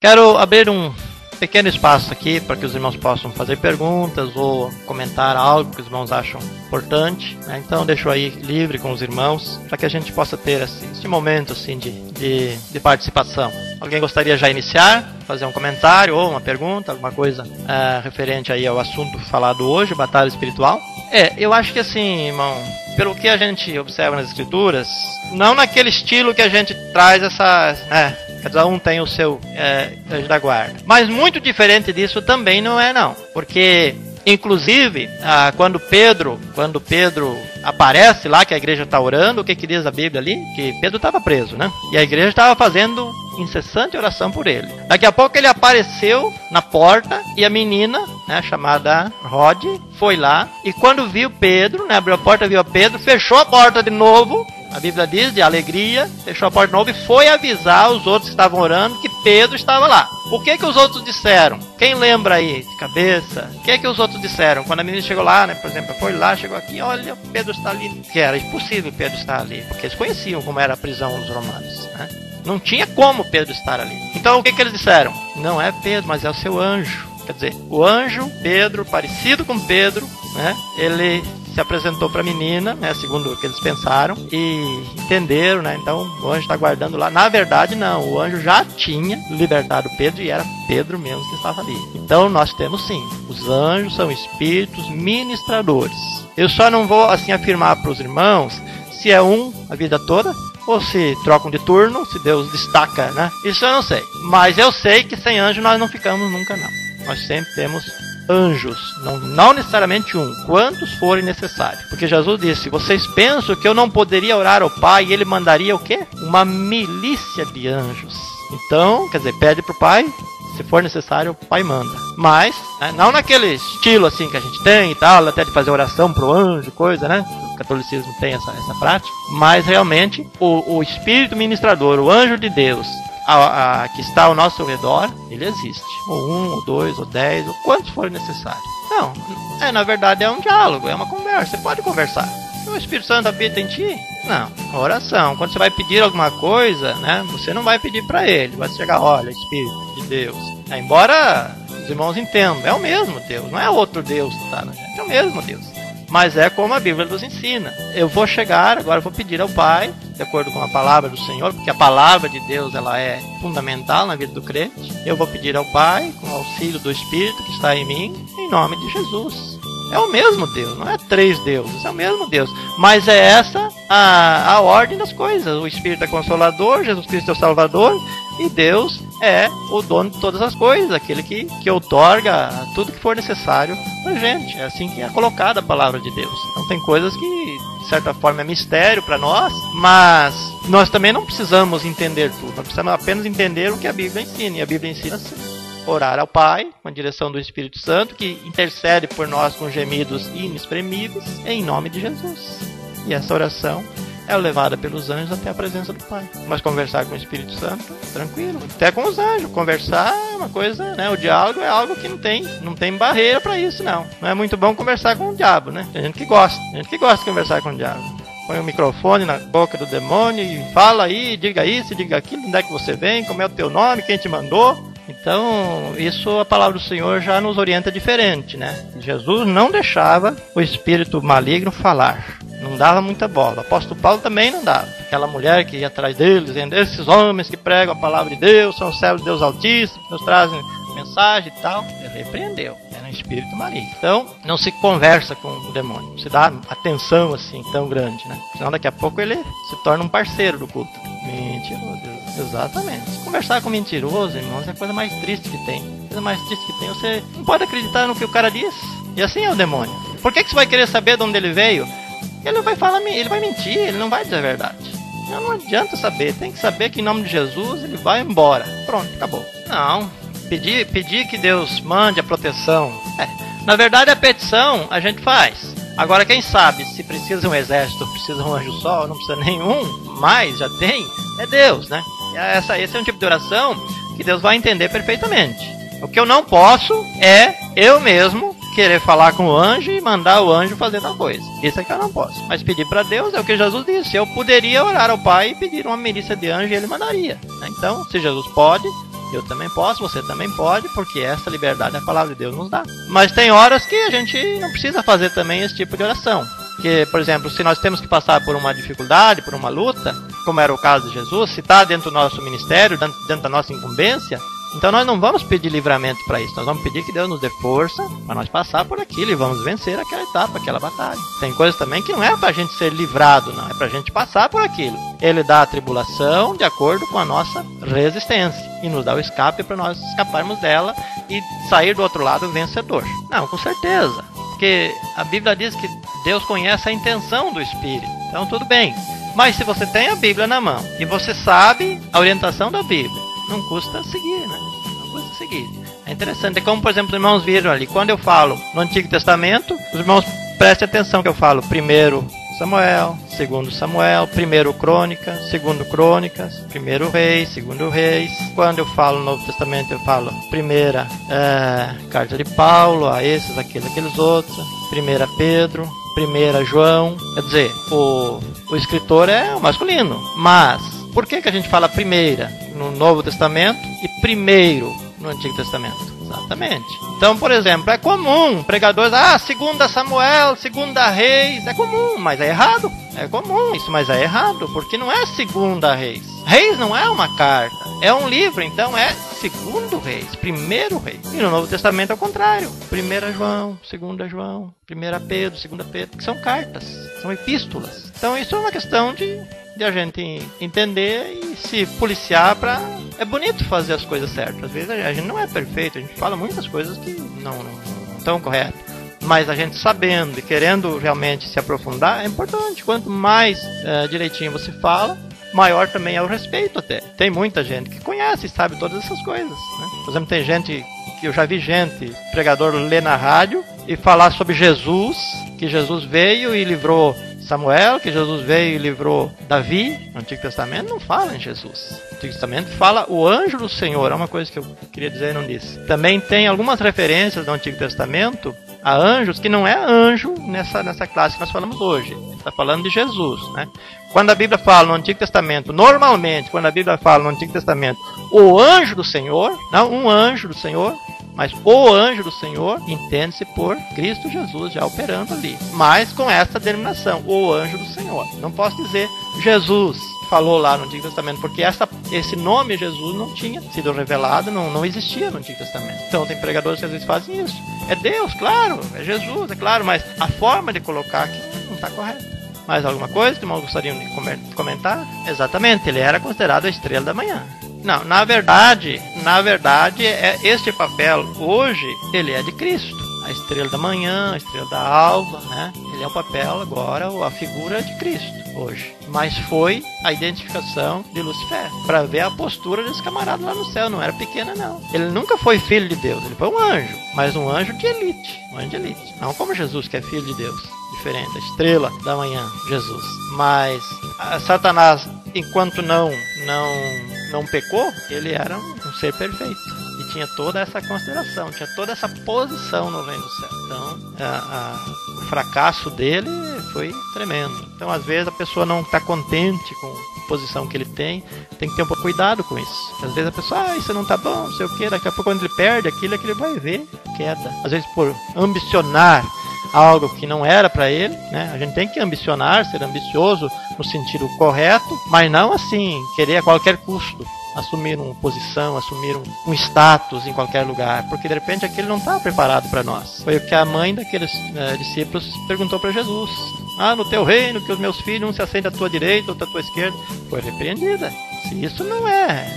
Quero abrir um pequeno espaço aqui para que os irmãos possam fazer perguntas ou comentar algo que os irmãos acham importante, né? Então deixo aí livre com os irmãos para que a gente possa ter esse momento assim, de participação. Alguém gostaria já iniciar, fazer um comentário ou uma pergunta, alguma coisa referente aí ao assunto falado hoje, batalha espiritual? Eu acho que assim, irmão, pelo que a gente observa nas escrituras, não naquele estilo que a gente traz cada um tem o seu anjo da guarda. Mas muito diferente disso também não é, não. Porque, inclusive, quando Pedro aparece lá, que a igreja está orando, o que diz a Bíblia ali? Que Pedro estava preso, né? E a igreja estava fazendo incessante oração por ele. Daqui a pouco ele apareceu na porta e a menina, né, chamada Rod, foi lá. E quando viu Pedro, né, abriu a porta, viu a Pedro, fechou a porta de novo. A Bíblia diz, de alegria, fechou a porta de novo e foi avisar os outros que estavam orando que Pedro estava lá. O que os outros disseram? Quem lembra aí de cabeça? O que os outros disseram? Quando a menina chegou lá, né, por exemplo, foi lá, chegou aqui, olha, Pedro está ali. Que era impossível Pedro estar ali, porque eles conheciam como era a prisão dos romanos, né? Não tinha como Pedro estar ali. Então o que eles disseram? Não é Pedro, mas é o seu anjo. Quer dizer, o anjo, Pedro, parecido com Pedro, né, ele se apresentou para a menina, né, segundo o que eles pensaram, e entenderam, né, então o anjo está guardando lá. Na verdade, não, o anjo já tinha libertado Pedro e era Pedro mesmo que estava ali. Então nós temos sim, os anjos são espíritos ministradores. Eu só não vou assim afirmar para os irmãos se é um a vida toda, ou se trocam de turno, se Deus destaca, né? Isso eu não sei. Mas eu sei que sem anjo nós não ficamos nunca, não. Nós sempre temos anjos, não necessariamente um, quantos forem necessários. Porque Jesus disse, vocês pensam que eu não poderia orar ao Pai e Ele mandaria o quê? Uma milícia de anjos. Então, quer dizer, pede para o Pai, se for necessário, o Pai manda. Mas, né, não naquele estilo assim que a gente tem e tal, até de fazer oração pro anjo, coisa, né? O catolicismo tem essa prática. Mas realmente, o Espírito Ministrador, o anjo de Deus, que está ao nosso redor, ele existe. Ou 1, ou 2, ou 10, ou quantos forem necessários. Não, na verdade é um diálogo, é uma conversa. Você pode conversar. O Espírito Santo habita em ti? Não, oração. Quando você vai pedir alguma coisa, né, você não vai pedir para ele. Vai chegar, olha, Espírito de Deus. Embora os irmãos entendam, é o mesmo Deus, não é outro Deus que está na gente, é o mesmo Deus. Mas é como a Bíblia nos ensina. Eu vou chegar, agora vou pedir ao Pai, de acordo com a palavra do Senhor, porque a palavra de Deus ela é fundamental na vida do crente. Eu vou pedir ao Pai, com o auxílio do Espírito que está em mim, em nome de Jesus. É o mesmo Deus, não é 3 deuses, é o mesmo Deus. Mas é essa a ordem das coisas. O Espírito é Consolador, Jesus Cristo é o Salvador, e Deus é o dono de todas as coisas, aquele que outorga tudo que for necessário pra gente. É assim que é colocada a palavra de Deus. Então tem coisas que, de certa forma, é mistério para nós, mas nós também não precisamos entender tudo. Nós precisamos apenas entender o que a Bíblia ensina. E a Bíblia ensina assim: orar ao Pai, com a direção do Espírito Santo, que intercede por nós com gemidos inexprimíveis, em nome de Jesus. E essa oração é levada pelos anjos até a presença do Pai. Mas conversar com o Espírito Santo, tranquilo. Até com os anjos. Conversar é uma coisa, né? O diálogo é algo que não tem barreira para isso, não. Não é muito bom conversar com o diabo, né? Tem gente que gosta. Tem gente que gosta de conversar com o diabo. Põe o microfone na boca do demônio e fala aí, diga isso, diga aquilo, onde é que você vem, como é o teu nome, quem te mandou. Então, isso a palavra do Senhor já nos orienta diferente, né? Jesus não deixava o espírito maligno falar. Não dava muita bola. O apóstolo Paulo também não dava. Aquela mulher que ia atrás deles, dizendo, esses homens que pregam a palavra de Deus, são os servos de Deus Altíssimo, que nos trazem mensagem e tal. Ele repreendeu. Era um espírito maligno. Então, não se conversa com o demônio. Não se dá atenção assim, tão grande, né? Senão daqui a pouco ele se torna um parceiro do culto. Mentiroso. Exatamente. Conversar com mentiroso, irmãos, é a coisa mais triste que tem. A coisa mais triste que tem. Você não pode acreditar no que o cara diz. E assim é o demônio. Por que você vai querer saber de onde ele veio? Ele vai falar, ele vai mentir, ele não vai dizer a verdade. Não adianta saber, tem que saber que em nome de Jesus ele vai embora. Pronto, acabou. Não, pedir que Deus mande a proteção. Na verdade a petição a gente faz. Agora quem sabe se precisa um exército, precisa um anjo só, não precisa nenhum, mas já tem, é Deus, né? Esse é um tipo de oração que Deus vai entender perfeitamente. O que eu não posso é eu mesmo querer falar com o anjo e mandar o anjo fazer tal coisa. Isso é que eu não posso. Mas pedir para Deus é o que Jesus disse. Eu poderia orar ao Pai e pedir uma milícia de anjo e ele mandaria. Então, se Jesus pode, Eu também posso, você também pode, porque essa liberdade a palavra de Deus nos dá. Mas tem horas que a gente não precisa fazer também esse tipo de oração. Porque, por exemplo, se nós temos que passar por uma dificuldade, por uma luta, como era o caso de Jesus, se está dentro do nosso ministério, dentro da nossa incumbência, então nós não vamos pedir livramento para isso. Nós vamos pedir que Deus nos dê força para nós passar por aquilo e vamos vencer aquela etapa, aquela batalha. Tem coisas também que não é para a gente ser livrado, não. É para a gente passar por aquilo. Ele dá a tribulação de acordo com a nossa resistência e nos dá o escape para nós escaparmos dela e sair do outro lado vencedor. Não, com certeza. Porque a Bíblia diz que Deus conhece a intenção do Espírito. Então tudo bem. Mas se você tem a Bíblia na mão e você sabe a orientação da Bíblia, não custa seguir, né? Não custa seguir. É interessante. É como, por exemplo, os irmãos viram ali. Quando eu falo no Antigo Testamento, os irmãos prestem atenção que eu falo 1 Samuel, 2 Samuel, 1 Crônicas, 2 Crônicas, 1 Reis, 2 Reis. Quando eu falo no Novo Testamento, eu falo 1 Carta de Paulo, a esses, aqueles outros, 1 Pedro, 1 João. Quer dizer, o escritor é o masculino. Mas, por que a gente fala primeira no Novo Testamento e primeiro no Antigo Testamento? Exatamente. Então, por exemplo, é comum pregadores, 2 Samuel, 2 Reis, é comum, mas é errado. É comum isso, mas é errado, porque não é 2 Reis. Reis não é uma carta, é um livro, então é 2 Reis, 1 Reis. E no Novo Testamento é o contrário, 1 João, 2 João, 1 Pedro, 2 Pedro, que são cartas, são epístolas. Então isso é uma questão de a gente entender e se policiar para... É bonito fazer as coisas certas. Às vezes a gente não é perfeito, a gente fala muitas coisas que não estão corretas. Mas a gente sabendo e querendo realmente se aprofundar é importante. Quanto mais direitinho você fala, maior também é o respeito até. Tem muita gente que conhece e sabe todas essas coisas, né? Por exemplo, tem gente que eu já vi pregador ler na rádio e falar sobre Jesus, que Jesus veio e livrou Samuel, que Jesus veio e livrou Davi. No Antigo Testamento não fala em Jesus. No Antigo Testamento fala o anjo do Senhor. É uma coisa que eu queria dizer e não disse. Também tem algumas referências no Antigo Testamento a anjos que não é anjo nessa classe que nós falamos hoje. Está falando de Jesus, né? Quando a Bíblia fala no Antigo Testamento, normalmente, quando a Bíblia fala no Antigo Testamento, o anjo do Senhor, não um anjo do Senhor, mas o anjo do Senhor entende-se por Cristo Jesus já operando ali. Mas com essa denominação, o anjo do Senhor. Não posso dizer Jesus falou lá no Antigo Testamento, porque esse nome Jesus não tinha sido revelado, não existia no Antigo Testamento. Então tem pregadores que às vezes fazem isso. É Deus, claro, é Jesus, é claro, mas a forma de colocar aqui não está correta. Mais alguma coisa que irmãos gostariam de comentar? Exatamente, ele era considerado a estrela da manhã. Não, na verdade, este papel hoje, ele é de Cristo. A estrela da manhã, a estrela da alva, né? Ele é o papel agora, a figura de Cristo hoje. Mas foi a identificação de Lucifer, para ver a postura desse camarada lá no céu. Não era pequena, não. Ele nunca foi filho de Deus, ele foi um anjo, mas um anjo de elite. Um anjo de elite. Não como Jesus, que é filho de Deus. Diferente, a estrela da manhã, Jesus. Mas Satanás, enquanto não pecou, ele era um ser perfeito. E tinha toda essa consideração, tinha toda essa posição no reino do céu. Então, o fracasso dele foi tremendo. Então, às vezes, a pessoa não está contente com a posição que ele tem que ter um pouco de cuidado com isso. Às vezes a pessoa, isso não está bom, não sei o que, daqui a pouco quando ele perde aquilo, é que ele vai ver queda. Às vezes, por ambicionar algo que não era para ele, né? A gente tem que ambicionar, ser ambicioso no sentido correto, mas não assim, querer a qualquer custo assumir uma posição, assumir um status em qualquer lugar, porque de repente aquele não está preparado para nós. Foi o que a mãe daqueles discípulos perguntou para Jesus. No teu reino, que os meus filhos um se assentem à tua direita, outro à tua esquerda. Foi repreendida. Se isso não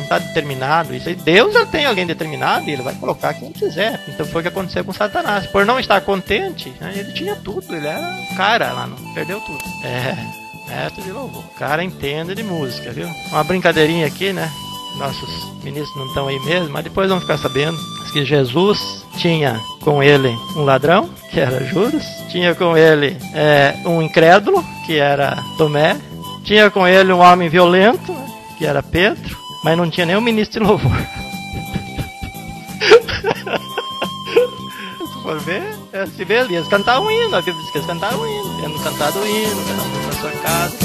está determinado, isso aí, Deus já tem alguém determinado e ele vai colocar quem quiser. Então foi o que aconteceu com Satanás. Por não estar contente, né, ele tinha tudo, ele era um cara lá, perdeu tudo. Mestre de louvor. O cara entende de música, viu? Uma brincadeirinha aqui, né? Nossos ministros não estão aí mesmo, mas depois vão ficar sabendo que Jesus tinha com ele um ladrão, que era Judas, tinha com ele um incrédulo, que era Tomé, tinha com ele um homem violento, que era Pedro, mas não tinha nenhum ministro de louvor. Se for ver, se vê ali, eles cantavam hino, a Bíblia diz que eles cantavam hino, tendo cantado hino, cada um na sua casa.